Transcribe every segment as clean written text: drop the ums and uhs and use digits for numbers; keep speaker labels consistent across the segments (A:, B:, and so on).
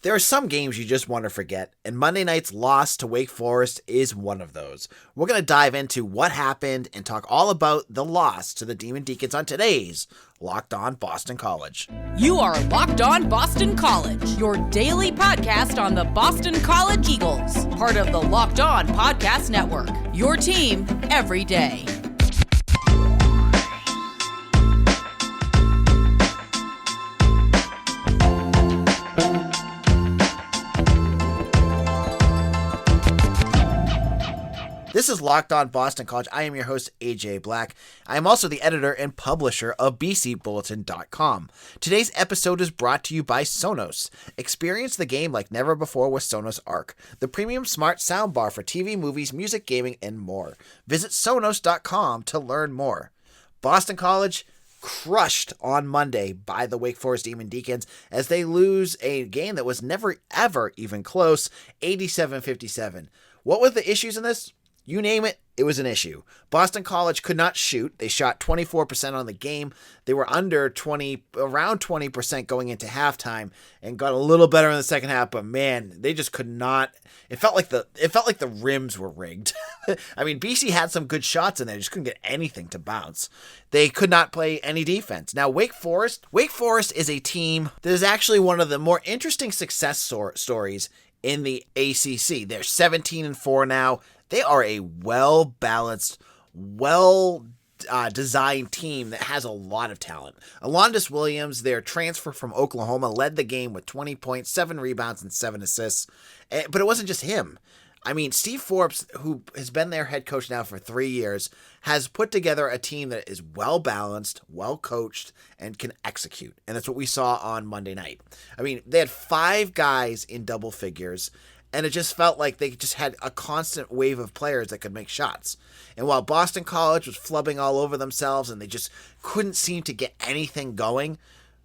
A: There are some games you just want to forget, and Monday night's loss to Wake Forest is one of those. We're going to dive into what happened and talk all about the loss to the Demon Deacons on today's Locked On Boston College.
B: You are Locked On Boston College, your daily podcast on the Boston College Eagles, part of the Locked On Podcast Network, your team every day.
A: This is Locked On Boston College. I am your host, AJ Black. I am also the editor and publisher of bcbulletin.com. Today's episode is brought to you by Sonos. Experience the game like never before with Sonos Arc, the premium smart soundbar for TV, movies, music, gaming, and more. Visit Sonos.com to learn more. Boston College crushed on Monday by the Wake Forest Demon Deacons as they lose a game that was never, ever even close, 87-57. What were the issues in this? You name it, it was an issue. Boston College could not shoot. They shot 24% on the game. They were around 20% going into halftime and got a little better in the second half, but man, they just could not. It felt like the rims were rigged. I mean, BC had some good shots in there, just couldn't get anything to bounce. They could not play any defense. Now, Wake Forest is a team that is actually one of the more interesting success stories in the ACC. They're 17-4 now. They are a well-balanced, well-designed team that has a lot of talent. Alondis Williams, their transfer from Oklahoma, led the game with 20 points, 7 rebounds, and 7 assists. But it wasn't just him. I mean, Steve Forbes, who has been their head coach now for 3 years, has put together a team that is well-balanced, well-coached, and can execute. And that's what we saw on Monday night. I mean, they had 5 guys in double figures, and it just felt like they just had a constant wave of players that could make shots. And while Boston College was flubbing all over themselves and they just couldn't seem to get anything going,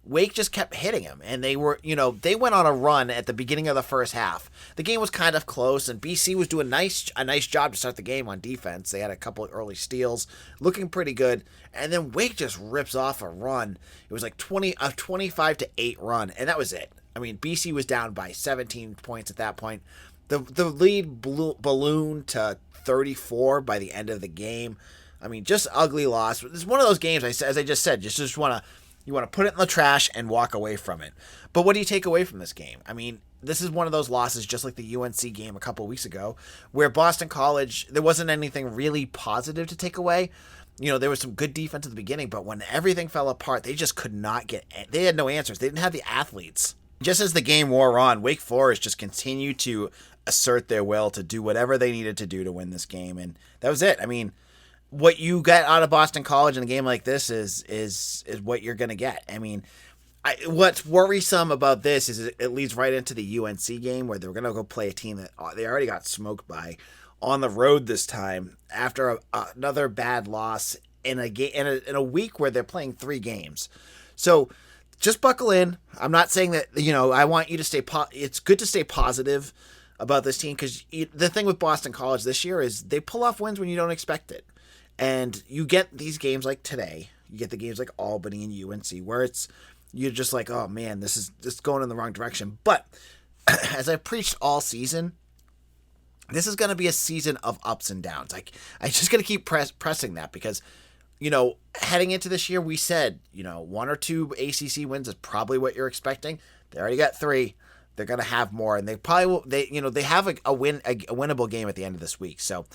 A: Wake just kept hitting them. And they went on a run at the beginning of the first half. The game was kind of close, and BC was doing a nice job to start the game on defense. They had a couple of early steals, looking pretty good. And then Wake just rips off a run. It was like a 25-8 run, and that was it. I mean, BC was down by 17 points at that point. The lead ballooned to 34 by the end of the game. I mean, just ugly loss. It's one of those games, as I just said, you want to put it in the trash and walk away from it. But what do you take away from this game? I mean, this is one of those losses just like the UNC game a couple weeks ago, where Boston College, there wasn't anything really positive to take away. There was some good defense at the beginning, but when everything fell apart, they just could not they had no answers. They didn't have the athletes. Just as the game wore on, Wake Forest just continued to assert their will to do whatever they needed to do to win this game, and that was it. I mean, what you get out of Boston College in a game like this is what you're going to get. I mean, what's worrisome about this is it leads right into the UNC game where they're going to go play a team that they already got smoked by on the road this time after another bad loss in a week where they're playing 3 games. So just buckle in. I'm not saying that, I want you to stay, it's good to stay positive about this team because the thing with Boston College this year is they pull off wins when you don't expect it. And you get these games like today, you get the games like Albany and UNC where you're just like, oh man, this is just going in the wrong direction. But as I preached all season, this is going to be a season of ups and downs. I just going to keep pressing that because heading into this year, we said, 1 or 2 ACC wins is probably what you're expecting. They already got 3. They're going to have more, and they probably will. They have a winnable game at the end of this week. So,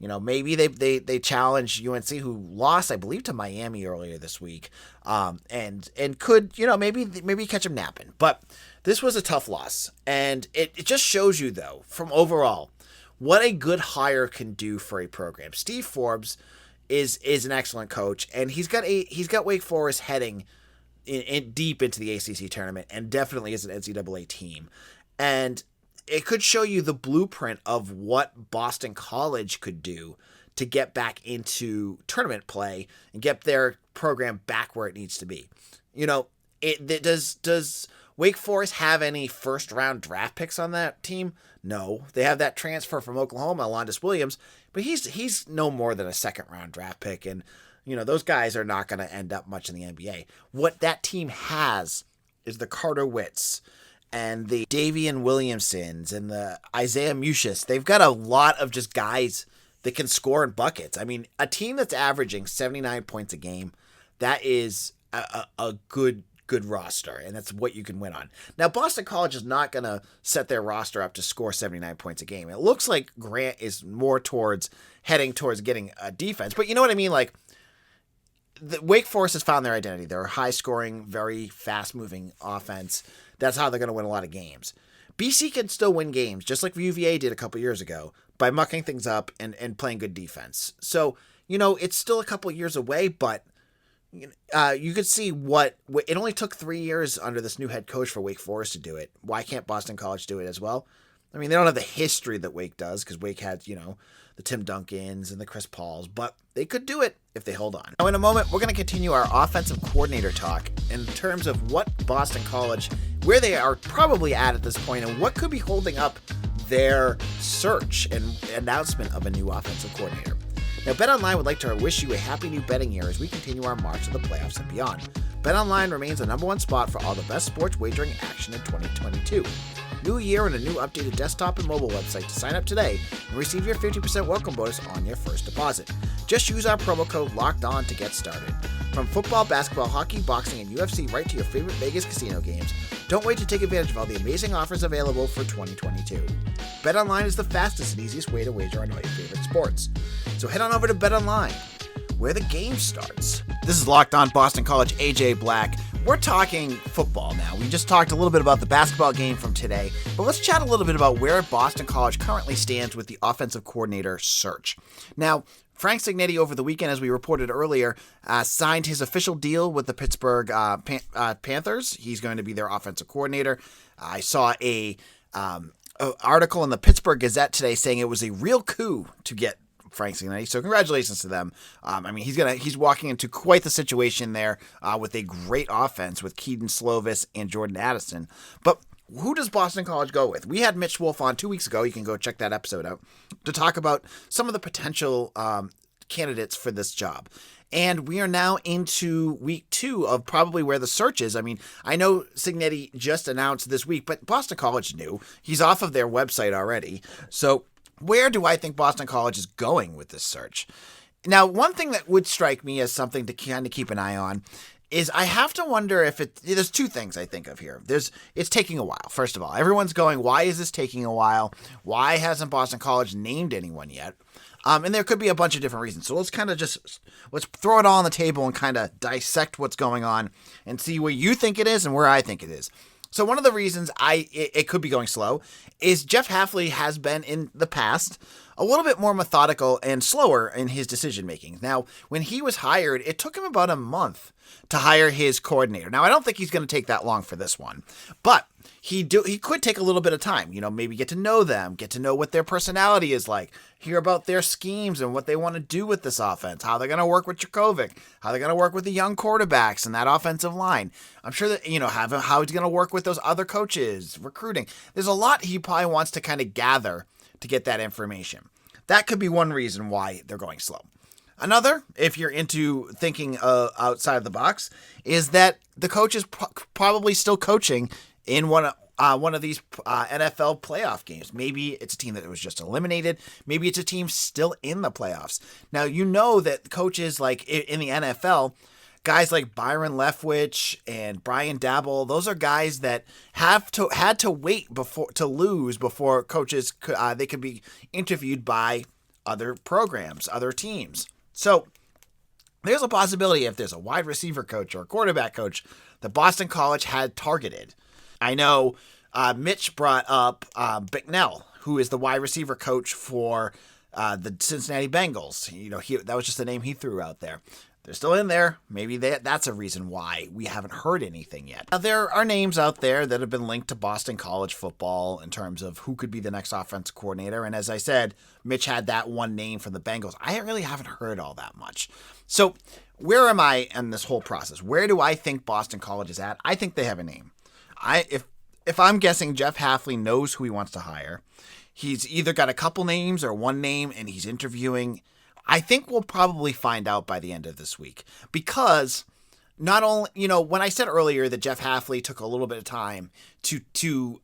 A: maybe they challenge UNC, who lost, I believe, to Miami earlier this week, and could, maybe catch them napping. But this was a tough loss, and it just shows you, though, from overall, what a good hire can do for a program. Steve Forbes is an excellent coach, and he's got Wake Forest heading in deep into the ACC tournament, and definitely is an NCAA team. And it could show you the blueprint of what Boston College could do to get back into tournament play and get their program back where it needs to be. Does Wake Forest have any first round draft picks on that team? No, they have that transfer from Oklahoma, Alondis Williams, but he's no more than a second round draft pick. And, those guys are not going to end up much in the NBA. What that team has is the Carter Witts and the Davian Williamsons and the Isaiah Mucius. They've got a lot of just guys that can score in buckets. I mean, a team that's averaging 79 points a game, that is a good roster, and that's what you can win on. Now, Boston College is not going to set their roster up to score 79 points a game. It looks like Grant is more heading towards getting a defense, but you know what I mean? Like, Wake Forest has found their identity. They're a high-scoring, very fast-moving offense. That's how they're going to win a lot of games. BC can still win games, just like UVA did a couple years ago, by mucking things up and playing good defense. So, it's still a couple years away, but you could see it only took 3 years under this new head coach for Wake Forest to do it. Why can't Boston College do it as well? I mean, they don't have the history that Wake does, because Wake had, the Tim Duncans and the Chris Pauls, but they could do it if they hold on. Now, in a moment, we're going to continue our offensive coordinator talk in terms of what Boston College, where they are probably at this point, and what could be holding up their search and announcement of a new offensive coordinator. Now, BetOnline would like to wish you a happy new betting year as we continue our march to the playoffs and beyond. BetOnline remains the number one spot for all the best sports wagering action in 2022. New year and a new updated desktop and mobile website to sign up today and receive your 50% welcome bonus on your first deposit. Just use our promo code LOCKEDON to get started. From football, basketball, hockey, boxing, and UFC right to your favorite Vegas casino games, don't wait to take advantage of all the amazing offers available for 2022. BetOnline is the fastest and easiest way to wager on all your favorite sports. So head on over to BetOnline, where the game starts. This is Locked On Boston College, AJ Black. We're talking football now. We just talked a little bit about the basketball game from today, but let's chat a little bit about where Boston College currently stands with the offensive coordinator search. Now, Frank Cignetti over the weekend, as we reported earlier, signed his official deal with the Pittsburgh Panthers. He's going to be their offensive coordinator. I saw a article in the Pittsburgh Gazette today saying it was a real coup to get Frank Cignetti. So congratulations to them. I mean, he's walking into quite the situation there with a great offense with Keaton Slovis and Jordan Addison. But who does Boston College go with? We had Mitch Wolf on 2 weeks ago. You can go check that episode out to talk about some of the potential candidates for this job. And we are now into week 2 of probably where the search is. I mean, I know Cignetti just announced this week, but Boston College knew. He's off of their website already. So where do I think Boston College is going with this search? Now, one thing that would strike me as something to kind of keep an eye on is I have to wonder if there's 2 things I think of here. It's taking a while. First of all, everyone's going, why is this taking a while? Why hasn't Boston College named anyone yet? And there could be a bunch of different reasons. So let's throw it all on the table and kind of dissect what's going on and see where you think it is and where I think it is. So one of the reasons it could be going slow is Jeff Hafley has been in the past a little bit more methodical and slower in his decision making. Now, when he was hired, it took him about a month to hire his coordinator. Now, I don't think he's going to take that long for this one, but he could take a little bit of time, maybe get to know them, get to know what their personality is like, hear about their schemes and what they want to do with this offense, how they're going to work with Djokovic, how they're going to work with the young quarterbacks and that offensive line. I'm sure that, how he's going to work with those other coaches, recruiting. There's a lot he probably wants to kind of gather to get that information. That could be one reason why they're going slow. Another, if you're into thinking outside of the box, is that the coach is probably still coaching in one of these NFL playoff games. Maybe it's a team that was just eliminated. Maybe it's a team still in the playoffs. Now, you know that coaches like in the NFL, guys like Byron Leftwich and Brian Dabble, those are guys that had to wait to lose before coaches they could be interviewed by other programs, other teams. So there's a possibility if there's a wide receiver coach or a quarterback coach that Boston College had targeted. I know Mitch brought up Bicknell, who is the wide receiver coach for the Cincinnati Bengals. That was just the name he threw out there. They're still in there. Maybe that's a reason why we haven't heard anything yet. Now, there are names out there that have been linked to Boston College football in terms of who could be the next offensive coordinator. And as I said, Mitch had that one name for the Bengals. I really haven't heard all that much. So where am I in this whole process? Where do I think Boston College is at? I think they have a name. If I'm guessing, Jeff Hafley knows who he wants to hire. He's either got a couple names or one name, and he's interviewing. I think we'll probably find out by the end of this week because not only, when I said earlier that Jeff Hafley took a little bit of time to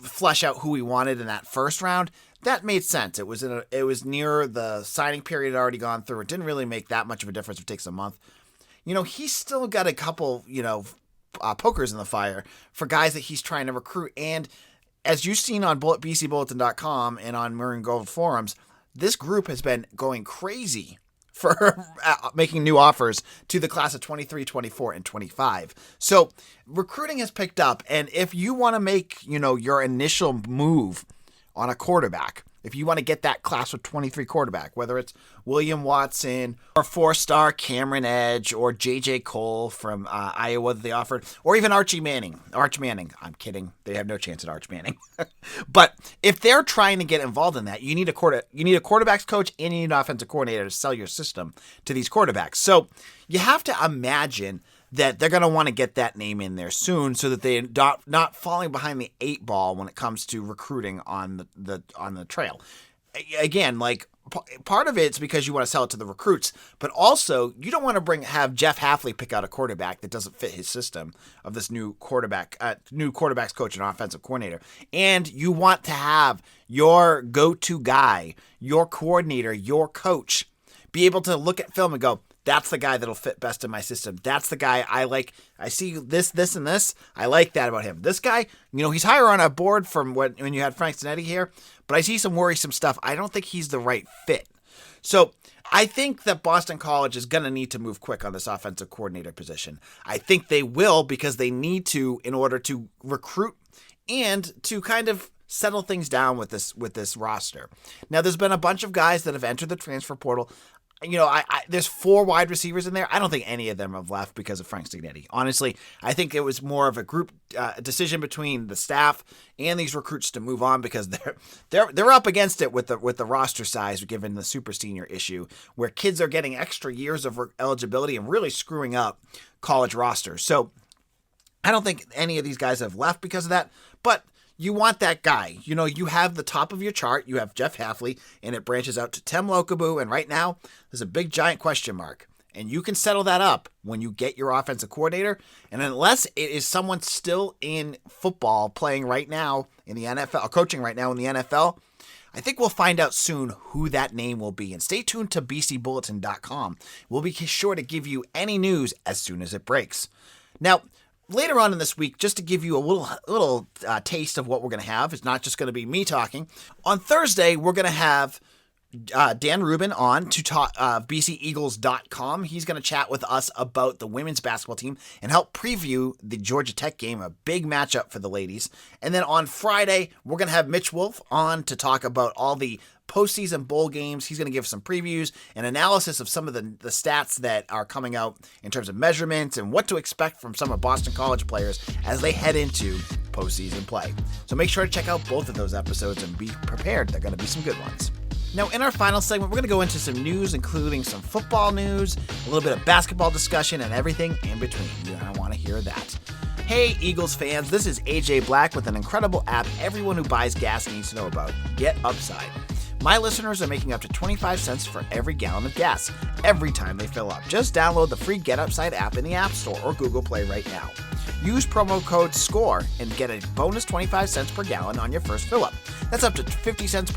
A: flesh out who he wanted in that first round, that made sense. It was near the signing period had already gone through. It didn't really make that much of a difference if it takes a month. He's still got a couple, pokers in the fire for guys that he's trying to recruit. And as you've seen on BCBulletin.com and on Maroon Gold forums, this group has been going crazy for making new offers to the class of 23, 24, and 25. So recruiting has picked up. And if you want to make, your initial move on a quarterback, if you want to get that class of 23 quarterback, whether it's William Watson or 4-star Cameron Edge or J.J. Cole from Iowa that they offered, or even Arch Manning. I'm kidding. They have no chance at Arch Manning. But if they're trying to get involved in that, you need a quarterbacks coach and you need an offensive coordinator to sell your system to these quarterbacks. So you have to imagine that they're going to want to get that name in there soon so that they're not falling behind the 8 ball when it comes to recruiting on the trail. Again, part of it's because you want to sell it to the recruits, but also you don't want to have Jeff Hafley pick out a quarterback that doesn't fit his system of this new quarterbacks coach and offensive coordinator. And you want to have your go-to guy, your coordinator, your coach be able to look at film and go, that's the guy that'll fit best in my system. That's the guy I like. I see this, and this. I like that about him. This guy, he's higher on a board from when you had Frank Zanetti here, but I see some worrisome stuff. I don't think he's the right fit. So I think that Boston College is going to need to move quick on this offensive coordinator position. I think they will because they need to in order to recruit and to kind of settle things down with this roster. Now, there's been a bunch of guys that have entered the transfer portal. There's 4 wide receivers in there. I don't think any of them have left because of Frank Zanetti. Honestly, I think it was more of a group decision between the staff and these recruits to move on because they're up against it with the roster size given the super senior issue where kids are getting extra years of eligibility and really screwing up college rosters. So I don't think any of these guys have left because of that, but you want that guy. You have the top of your chart. You have Jeff Hafley, and it branches out to Tim Lokaboo, and right now, there's a big, giant question mark. And you can settle that up when you get your offensive coordinator. And unless it is someone still in football playing right now in the NFL, or coaching right now in the NFL, I think we'll find out soon who that name will be. And stay tuned to BCBulletin.com. We'll be sure to give you any news as soon as it breaks. Now, later on in this week, just to give you a little taste of what we're going to have, it's not just going to be me talking. On Thursday, we're going to have Dan Rubin on to talk BCEagles.com. He's going to chat with us about the women's basketball team and help preview the Georgia Tech game, a big matchup for the ladies. And then on Friday, we're going to have Mitch Wolf on to talk about all the postseason bowl games. He's going to give some previews and analysis of some of the stats that are coming out in terms of measurements and what to expect from some of Boston College players as they head into postseason play. So make sure to check out both of those episodes and be prepared. They're going to be some good ones. Now, in our final segment, we're going to go into some news, including some football news, a little bit of basketball discussion, and everything in between. You're going to want to hear that. Hey, Eagles fans, this is AJ Black with an incredible app everyone who buys gas needs to know about, GetUpside. My listeners are making up to 25 cents for every gallon of gas every time they fill up. Just download the free GetUpside app in the App Store or Google Play right now. Use promo code SCORE and get a bonus 25 cents per gallon on your first fill up. That's up to 50 cents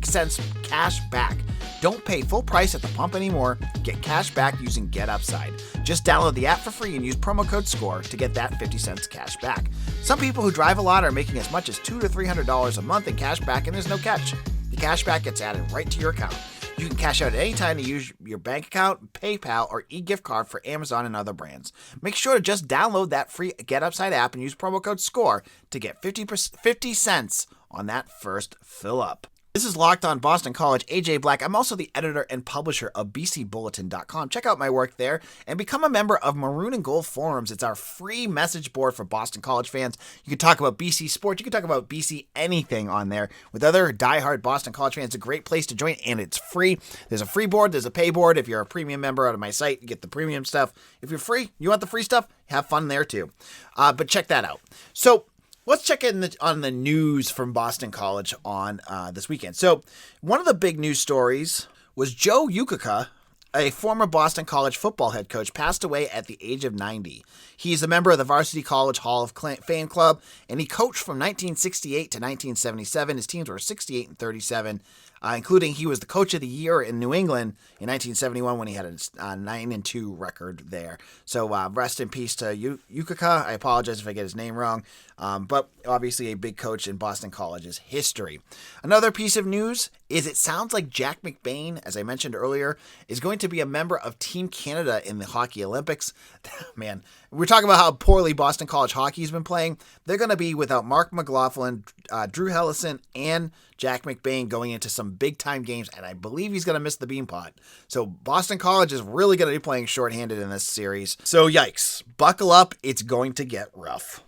A: cents cash back. Don't pay full price at the pump anymore. Get cash back using GetUpside. Just download the app for free and use promo code SCORE to get that 50 cents cash back. Some people who drive a lot are making as much as $200 to $300 a month in cash back, and there's no catch. The cash back gets added right to your account. You can cash out at any time to use your bank account, PayPal, or e-gift card for Amazon and other brands. Make sure to just download that free GetUpside app and use promo code SCORE to get 50 cents on that first fill up. This is Locked On Boston College, AJ Black. I'm also the editor and publisher of BCBulletin.com. Check out my work there and become a member of Maroon and Gold Forums. It's our free message board for Boston College fans. You can talk about BC sports. You can talk about BC anything on there with other diehard Boston College fans. It's a great place to join, and it's free. There's a free board. There's a pay board. If you're a premium member out of my site, you get the premium stuff. If you're free, you want the free stuff, have fun there too. But check that out. So, let's check in on the news from Boston College on this weekend. So one of the big news stories was Joe Ukaka a former Boston College football head coach, passed away at the age of 90. He's a member of the Varsity College Hall of Fame Club, and he coached from 1968 to 1977. His teams were 68 and 37, including he was the coach of the year in New England in 1971 when he had a 9-2 record there. So rest in peace to Yukika. I apologize if I get his name wrong, but obviously a big coach in Boston College's history. Another piece of news is it sounds like Jack McBain, as I mentioned earlier, is going to be a member of Team Canada in the Hockey Olympics. Man, we're talking about how poorly Boston College hockey has been playing. They're going to be without Mark McLaughlin, Drew Hellison, and Jack McBain going into some big-time games, and I believe he's going to miss the Beanpot. So Boston College is really going to be playing shorthanded in this series. So yikes. Buckle up. It's going to get rough.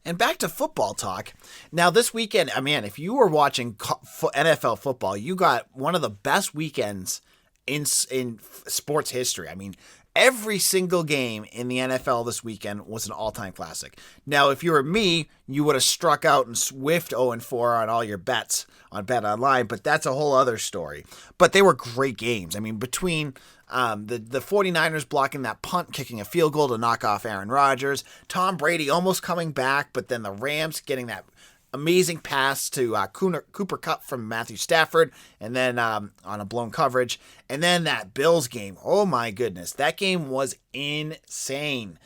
A: And back to football talk. Now this weekend, man, if you were watching NFL football, you got one of the best weekends in sports history. I mean, every single game in the NFL this weekend was an all-time classic. Now, if you were me, you would have struck out and swift 0-4 on all your bets on BetOnline, but that's a whole other story. But they were great games. I mean, between the 49ers blocking that punt, kicking a field goal to knock off Aaron Rodgers, Tom Brady almost coming back, but then the Rams getting that amazing pass to Cooper Kupp from Matthew Stafford, and then on a blown coverage. And then that Bills game. Oh my goodness. That game was insane.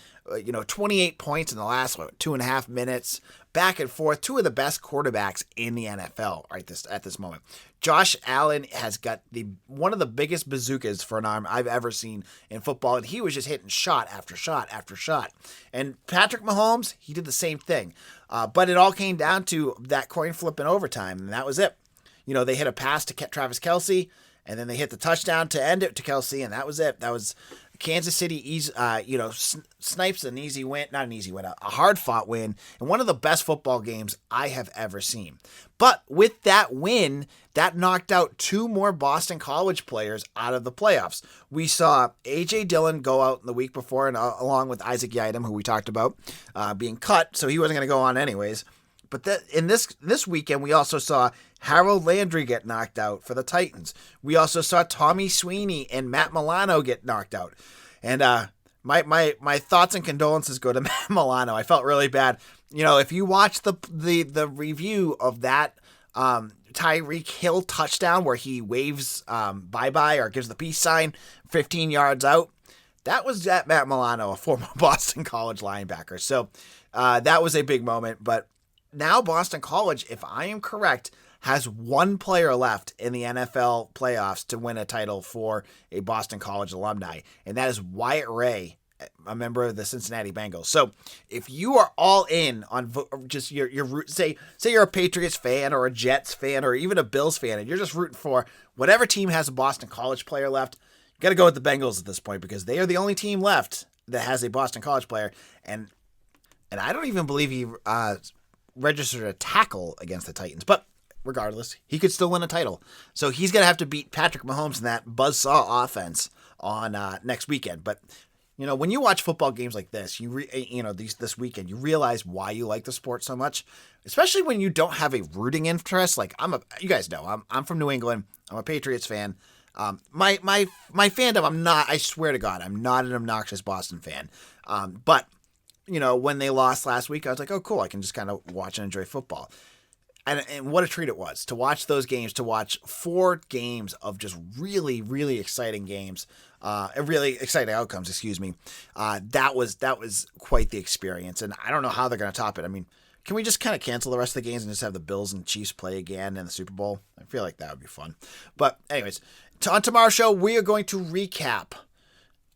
A: 28 points in the last 2.5 minutes. Back and forth. Two of the best quarterbacks in the NFL at this moment. Josh Allen has got one of the biggest bazookas for an arm I've ever seen in football, and he was just hitting shot after shot after shot. And Patrick Mahomes, he did the same thing. But it all came down to that coin flip in overtime, and that was it. They hit a pass to Travis Kelce, and then they hit the touchdown to end it to Kelce, and that was it. That was Kansas City, snipes an easy win, not an easy win, a hard-fought win, and one of the best football games I have ever seen. But with that win, that knocked out two more Boston College players out of the playoffs. We saw A.J. Dillon go out in the week before, and along with Isaac Yiadom, who we talked about, being cut, so he wasn't going to go on anyways. But in this weekend, we also saw Harold Landry get knocked out for the Titans. We also saw Tommy Sweeney and Matt Milano get knocked out. And my thoughts and condolences go to Matt Milano. I felt really bad. If you watch the review of that Tyreek Hill touchdown where he waves bye-bye or gives the peace sign 15 yards out, that was at Matt Milano, a former Boston College linebacker. So that was a big moment. But now Boston College, if I am correct, has one player left in the NFL playoffs to win a title for a Boston College alumni, and that is Wyatt Ray, a member of the Cincinnati Bengals. So if you are all in on just your say you're a Patriots fan or a Jets fan or even a Bills fan, and you're just rooting for whatever team has a Boston College player left, you got to go with the Bengals at this point because they are the only team left that has a Boston College player, and I don't even believe he registered a tackle against the Titans, but regardless, he could still win a title. So he's going to have to beat Patrick Mahomes in that buzzsaw offense on next weekend. But, when you watch football games like this, this weekend, you realize why you like the sport so much, especially when you don't have a rooting interest. Like you guys know, I'm from New England. I'm a Patriots fan. My fandom, I swear to God, I'm not an obnoxious Boston fan. But when they lost last week, I was like, oh, cool. I can just kind of watch and enjoy football. And what a treat it was to watch those games, to watch 4 games of just really, really exciting games, really exciting outcomes, excuse me. That was quite the experience. And I don't know how they're going to top it. I mean, can we just kind of cancel the rest of the games and just have the Bills and Chiefs play again in the Super Bowl? I feel like that would be fun. But anyways, on tomorrow's show, we are going to recap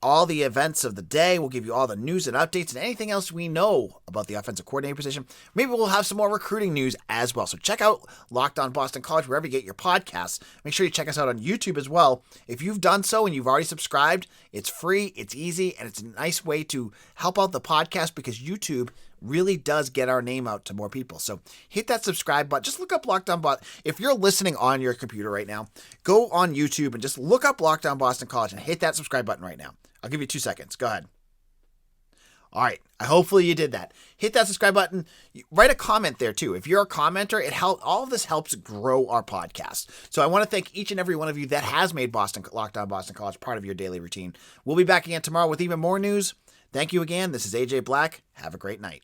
A: all the events of the day. We'll give you all the news and updates and anything else we know about the offensive coordinator position. Maybe we'll have some more recruiting news as well. So check out Locked On Boston College wherever you get your podcasts. Make sure you check us out on YouTube as well. If you've done so and you've already subscribed, it's free, it's easy, and it's a nice way to help out the podcast because YouTube really does get our name out to more people. So hit that subscribe button. Just look up Locked On Boston. If you're listening on your computer right now, go on YouTube and just look up Locked On Boston College and hit that subscribe button right now. I'll give you 2 seconds. Go ahead. All right. Hopefully you did that. Hit that subscribe button. Write a comment there too. If you're a commenter, all of this helps grow our podcast. So I want to thank each and every one of you that has made Locked On Boston College part of your daily routine. We'll be back again tomorrow with even more news. Thank you again. This is AJ Black. Have a great night.